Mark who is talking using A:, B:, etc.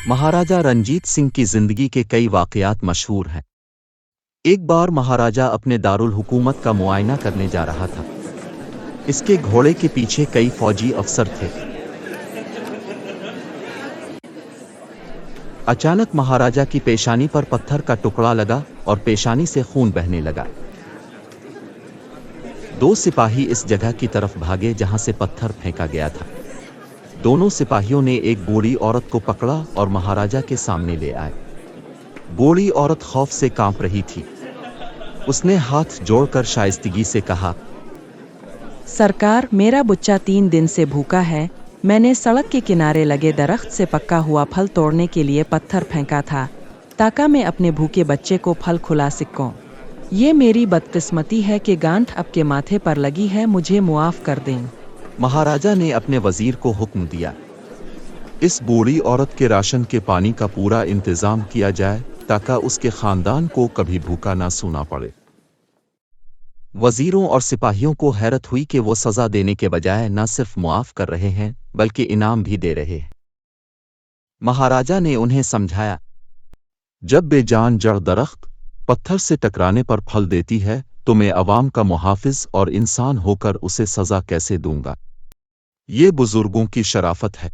A: महाराजा रंजीत सिंह की जिंदगी के कई वाकयात मशहूर हैं। एक बार महाराजा अपने दारुल हुकूमत का मुआयना करने जा रहा था। इसके घोड़े के पीछे कई फौजी अफसर थे। अचानक महाराजा की पेशानी पर पत्थर का टुकड़ा लगा और पेशानी से खून बहने लगा। दो सिपाही इस जगह की तरफ भागे जहां से पत्थर फेंका गया था। दोनों सिपाहियों ने एक बूढ़ी औरत को पकड़ा और महाराजा के सामने ले आए। बूढ़ी औरत खौफ से कांप रही थी। उसने हाथ जोड़कर शाइस्तगी से कहा,
B: सरकार, मेरा बच्चा 3 दिन से भूखा है। मैंने सड़क के किनारे लगे दरख्त से पक्का हुआ फल तोड़ने के लिए पत्थर फेंका था ताकि मैं अपने भूखे बच्चे को फल खिला सकूं। ये मेरी बदकिस्मती है कि गांठ आपके माथे पर लगी है। मुझे मुआफ कर दें।
A: महाराजा ने अपने वजीर को हुक्म दिया, इस बूढ़ी औरत के राशन के पानी का पूरा इंतजाम किया जाए ताकि उसके खानदान को कभी भूखा ना सोना पड़े। वजीरों और सिपाहियों को हैरत हुई कि वो सजा देने के बजाय न सिर्फ मुआफ कर रहे हैं बल्कि इनाम भी दे रहे हैं। महाराजा ने उन्हें समझाया, जब बेजान जड़ दरख्त पत्थर से टकराने पर फल देती है तो मैं अवाम का मुहाफिज और इंसान होकर उसे सजा कैसे दूंगा। ये बुजुर्गों की शराफत है।